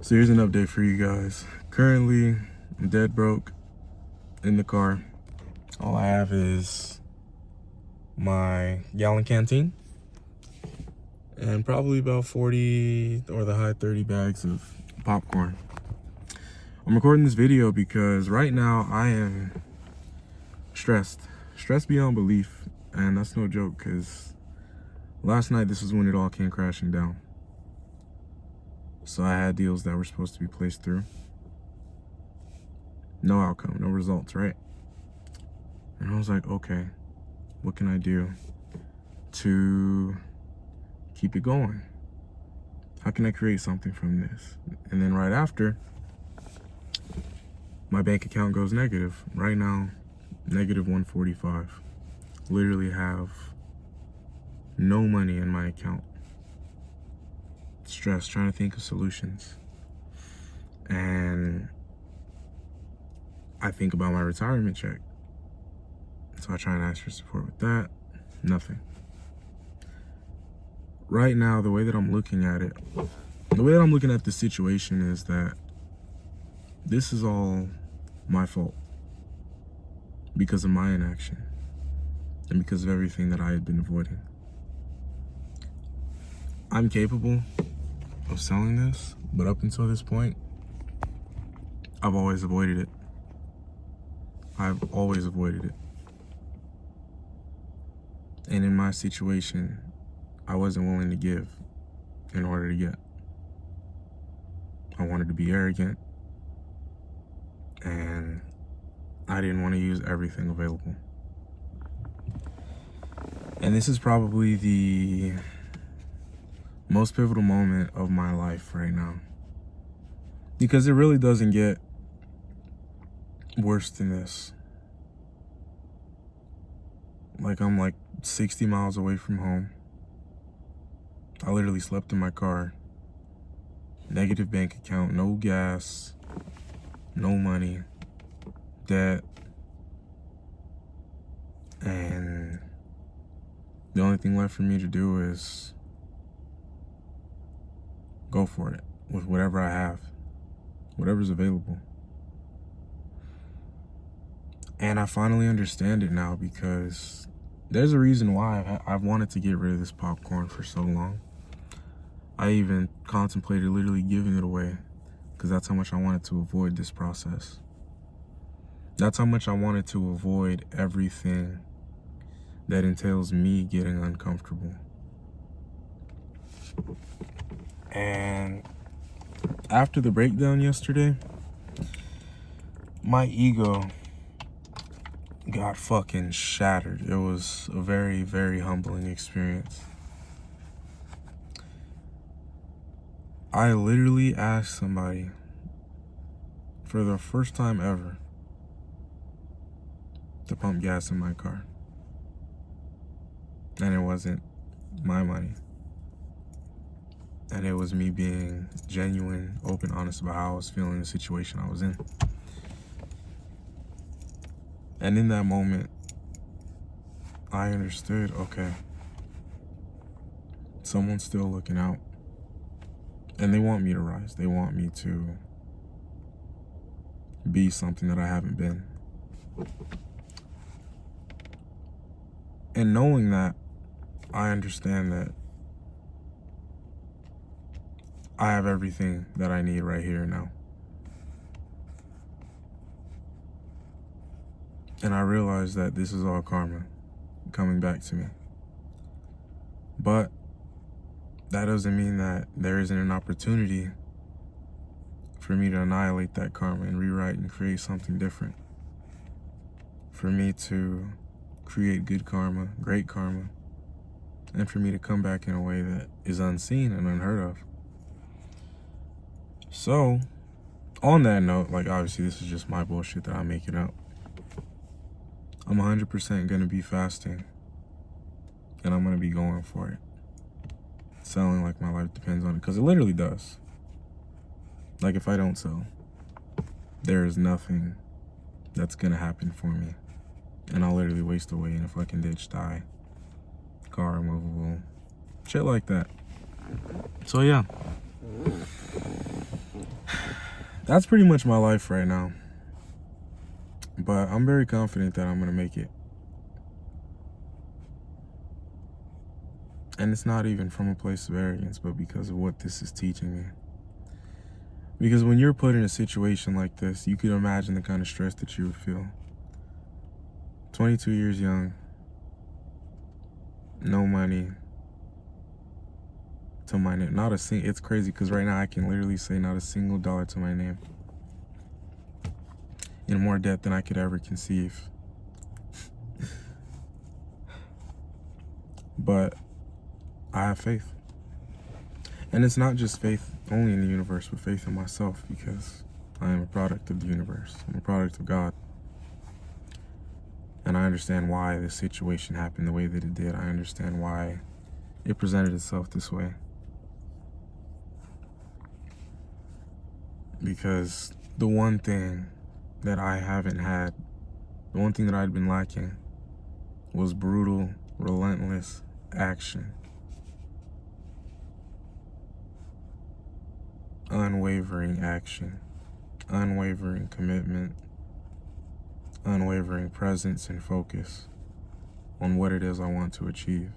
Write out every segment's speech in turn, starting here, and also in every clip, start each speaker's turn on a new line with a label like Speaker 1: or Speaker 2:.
Speaker 1: So here's an update for you guys. Currently, I'm dead broke in the car. All I have is my gallon canteen and probably about 40 or the high 30 bags of popcorn. I'm recording this video because right now I am stressed beyond belief, and that's no joke, because last night this is when it all came crashing down. So I had deals that were supposed to be placed through. No outcome, no results, right? And I was like, okay, what can I do to keep it going? How can I create something from this? And then right after, my bank account goes negative. Right now, negative 145. Literally have no money in my account. Stressed, trying to think of solutions. And I think about my retirement check. So I try and ask for support with that. Nothing. Right now, the way that I'm looking at it, the way that I'm looking at the situation is that this is all my fault because of my inaction and because of everything that I had been avoiding. I'm capable of selling this, but up until this point, I've always avoided it. I've always avoided it. And in my situation, I wasn't willing to give in order to get. I wanted to be arrogant, and I didn't want to use everything available. And this is probably the most pivotal moment of my life right now, because it really doesn't get worse than this. Like, I'm like 60 miles away from home. I literally slept in my car. Negative bank account, no gas, no money, debt. And the only thing left for me to do is go for it with whatever I have, whatever's available. And I finally understand it now, because there's a reason why I've wanted to get rid of this popcorn for so long. I even contemplated literally giving it away, because that's how much I wanted to avoid this process. That's how much I wanted to avoid everything that entails me getting uncomfortable. And after the breakdown yesterday, my ego got fucking shattered. It was a very, very humbling experience. I literally asked somebody for the first time ever to pump gas in my car. And it wasn't my money. And it was me being genuine, open, honest about how I was feeling, the situation I was in. And in that moment, I understood, okay, someone's still looking out. And they want me to rise. They want me to be something that I haven't been. And knowing that, I understand that I have everything that I need right here and now. And I realize that this is all karma coming back to me. But that doesn't mean that there isn't an opportunity for me to annihilate that karma and rewrite and create something different. For me to create good karma, great karma, and for me to come back in a way that is unseen and unheard of. So, on that note, like, obviously this is just my bullshit that I'm making up. I'm 100% gonna be fasting, and I'm gonna be going for it. Selling like my life depends on it, because it literally does. Like, if I don't sell, there is nothing that's gonna happen for me, and I'll literally waste away in a fucking ditch, die, car removable, shit like that. So yeah, that's pretty much my life right now. But I'm very confident that I'm gonna make it. And it's not even from a place of arrogance, but because of what this is teaching me. Because when you're put in a situation like this, you can imagine the kind of stress that you would feel. 22 years young, no money to my name. It's crazy because right now I can literally say not a single dollar to my name. In more debt than I could ever conceive. But I have faith. And it's not just faith only in the universe, but faith in myself, because I am a product of the universe. I'm a product of God. And I understand why this situation happened the way that it did. I understand why it presented itself this way. Because the one thing that I haven't had, the one thing that I'd been lacking, was brutal, relentless action. Unwavering action, unwavering commitment, unwavering presence and focus on what it is I want to achieve.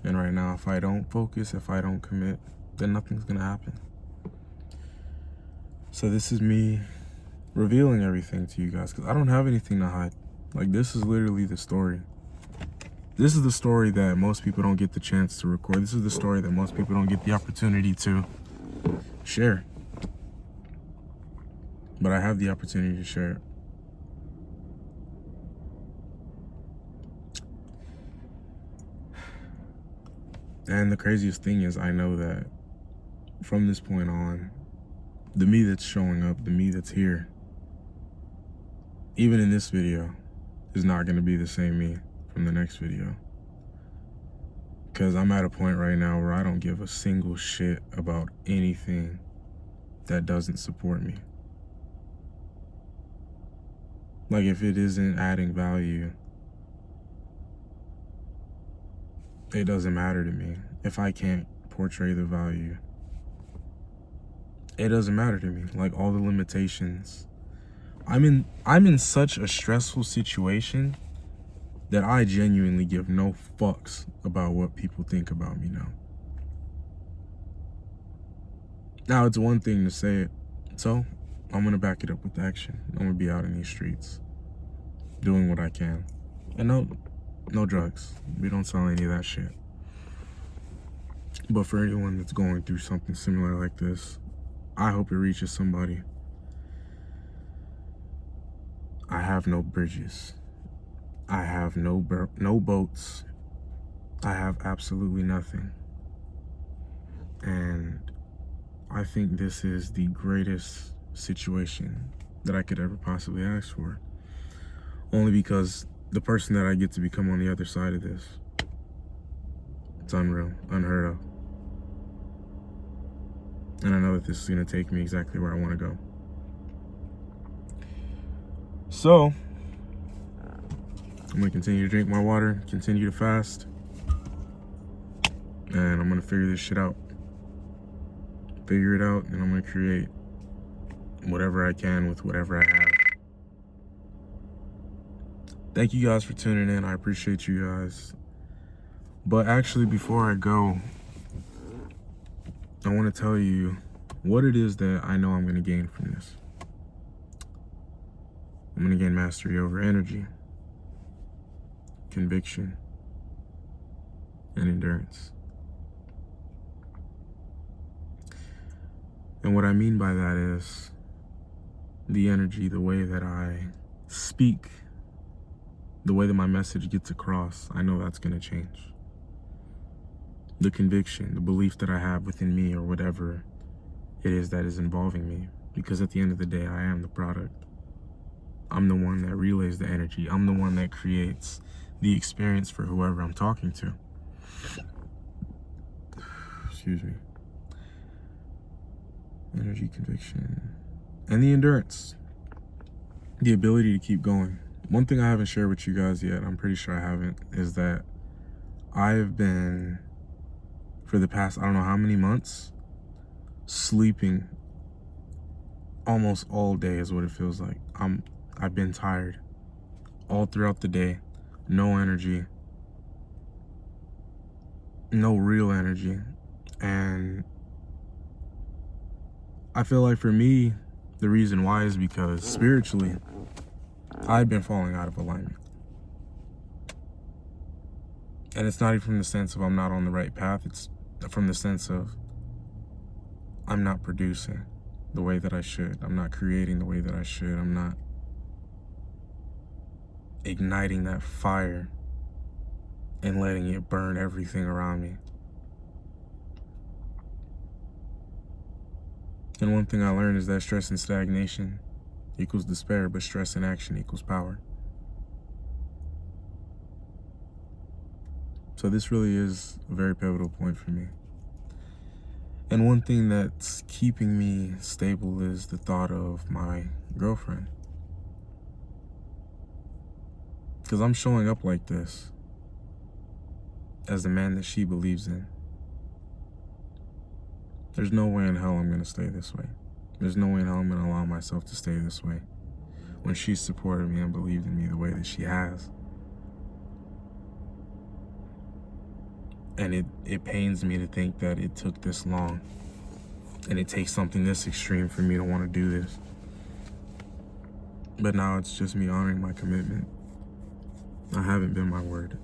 Speaker 1: And right now, if I don't focus, if I don't commit, then nothing's gonna happen. So this is me revealing everything to you guys, because I don't have anything to hide. Like, this is literally the story. This is the story that most people don't get the chance to record. This is the story that most people don't get the opportunity to share. But I have the opportunity to share it. And the craziest thing is, I know that from this point on, the me that's showing up, the me that's here, even in this video, is not going to be the same me from the next video. Because I'm at a point right now where I don't give a single shit about anything that doesn't support me. Like, if it isn't adding value, it doesn't matter to me. If I can't portray the value, it doesn't matter to me. Like, all the limitations. I'm in such a stressful situation that I genuinely give no fucks about what people think about me now. Now, it's one thing to say it, so I'm gonna back it up with action. I'm gonna be out in these streets, doing what I can. And no drugs. We don't sell any of that shit. But for anyone that's going through something similar like this, I hope it reaches somebody. I have no bridges. I have no boats. I have absolutely nothing. And I think this is the greatest situation that I could ever possibly ask for. Only because the person that I get to become on the other side of this, it's unreal, unheard of. And I know that this is gonna take me exactly where I wanna go. So, I'm gonna continue to drink my water, continue to fast, and I'm gonna figure this shit out. Figure it out, and I'm gonna create whatever I can with whatever I have. Thank you guys for tuning in. I appreciate you guys. But actually, before I go, I want to tell you what it is that I know I'm gonna gain from this. I'm gonna gain mastery over energy, conviction, and endurance. And what I mean by that is the energy, the way that I speak, the way that my message gets across. I know that's going to change. The conviction, the belief that I have within me, or whatever it is that is involving me. Because at the end of the day, I am the product. I'm the one that relays the energy. I'm the one that creates the experience for whoever I'm talking to. Excuse me. Energy, conviction, and the endurance. The ability to keep going. One thing I haven't shared with you guys yet, I'm pretty sure I haven't, is that I've been, for the past, I don't know how many months, sleeping almost all day is what it feels like. I've been tired all throughout the day. No energy. No real energy. And I feel like for me, the reason why is because spiritually, I've been falling out of alignment. And it's not even from the sense of I'm not on the right path. It's from the sense of I'm not producing the way that I should. I'm not creating the way that I should. I'm not igniting that fire and letting it burn everything around me. And one thing I learned is that stress and stagnation equals despair, but stress and action equals power. So this really is a very pivotal point for me. And one thing that's keeping me stable is the thought of my girlfriend. Because I'm showing up like this as the man that she believes in. There's no way in hell I'm going to stay this way. There's no way in hell I'm going to allow myself to stay this way when she's supported me and believed in me the way that she has. And it pains me to think that it took this long and it takes something this extreme for me to want to do this. But now it's just me honoring my commitment. I haven't been my word.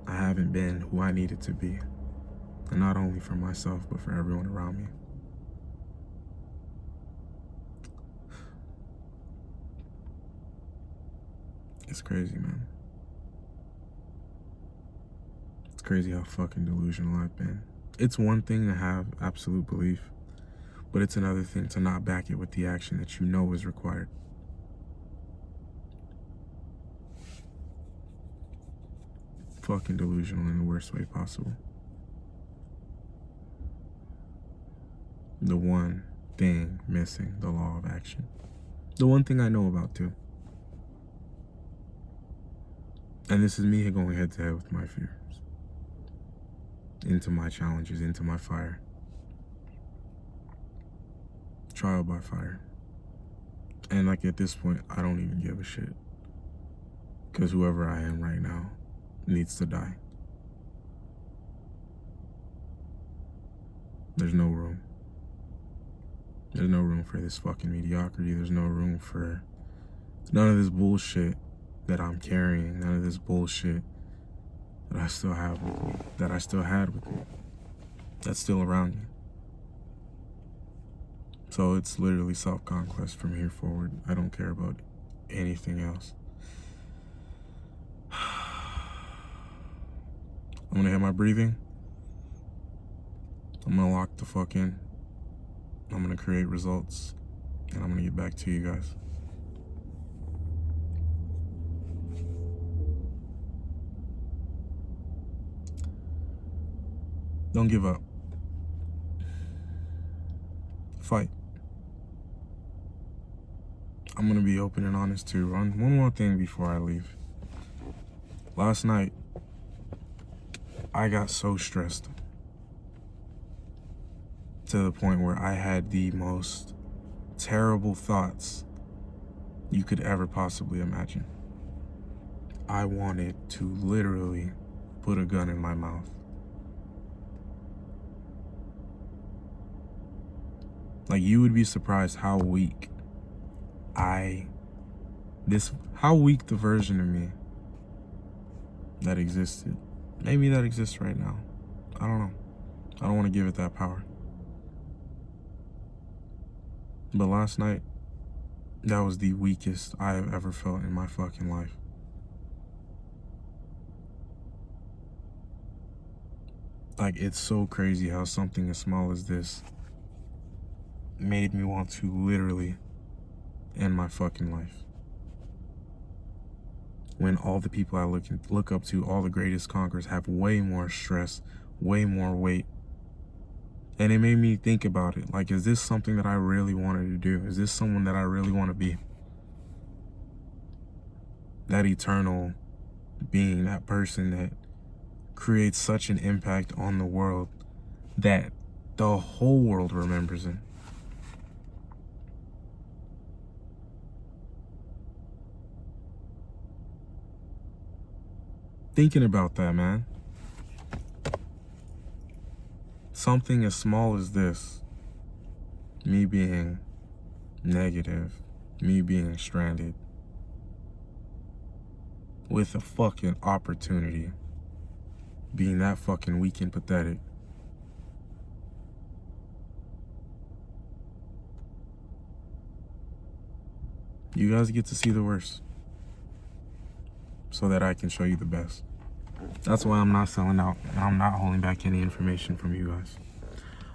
Speaker 1: I haven't been who I needed to be. And not only for myself, but for everyone around me. It's crazy, man. It's crazy how fucking delusional I've been. It's one thing to have absolute belief, but it's another thing to not back it with the action that you know is required. Fucking delusional in the worst way possible. The one thing missing, the law of action. The one thing I know about too. And this is me going head to head with my fears. Into my challenges, into my fire. Trial by fire. And like at this point, I don't even give a shit. Because whoever I am right now needs to die. There's no room. There's no room for this fucking mediocrity. There's no room for none of this bullshit that I'm carrying. None of this bullshit that I still have with me. That I still had with me. That's still around me. So it's literally self-conquest from here forward. I don't care about anything else. I'm gonna hit my breathing. I'm gonna lock the fuck in. I'm gonna create results. And I'm gonna get back to you guys. Don't give up. Fight. I'm gonna be open and honest too. One more thing before I leave. Last night, I got so stressed to the point where I had the most terrible thoughts you could ever possibly imagine. I wanted to literally put a gun in my mouth. Like, you would be surprised how weak how weak the version of me that existed. Maybe that exists right now. I don't know. I don't want to give it that power. But last night, that was the weakest I have ever felt in my fucking life. Like, it's so crazy how something as small as this made me want to literally end my fucking life. When all the people I look up to, all the greatest conquerors, have way more stress, way more weight. And it made me think about it. Like, is this something that I really wanted to do? Is this someone that I really want to be? That eternal being, that person that creates such an impact on the world that The whole world remembers him. Thinking about that, man. Something as small as this, me being negative, me being stranded, with a fucking opportunity, being that fucking weak and pathetic. You guys get to see the worst so that I can show you the best. That's why I'm not selling out and I'm not holding back any information from you guys.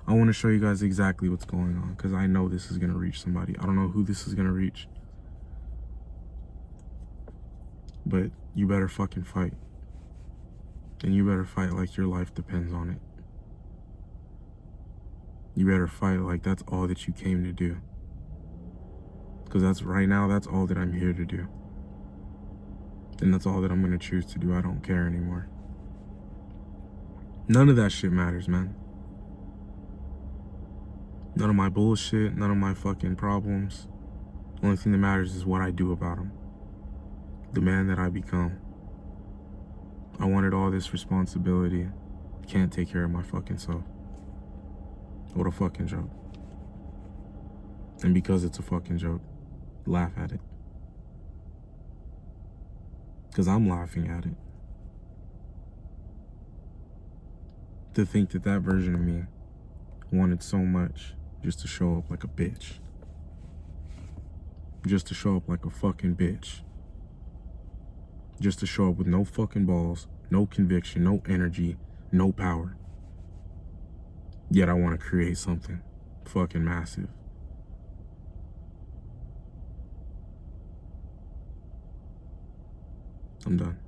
Speaker 1: I want to show you guys exactly what's going on because I know this is going to reach somebody. I don't know who this is going to reach. But you better fucking fight. And you better fight like your life depends on it. You better fight like that's all that you came to do. Because that's right now, that's all that I'm here to do. And that's all that I'm going to choose to do. I don't care anymore. None of that shit matters, man. None of my bullshit, none of my fucking problems. The only thing that matters is what I do about them. The man that I become. I wanted all this responsibility. Can't take care of my fucking self. What a fucking joke. And because it's a fucking joke, laugh at it. Because I'm laughing at it. To think that that version of me wanted so much just to show up like a bitch. Just to show up like a fucking bitch. Just to show up with no fucking balls, no conviction, no energy, no power. Yet I want to create something fucking massive. I'm done.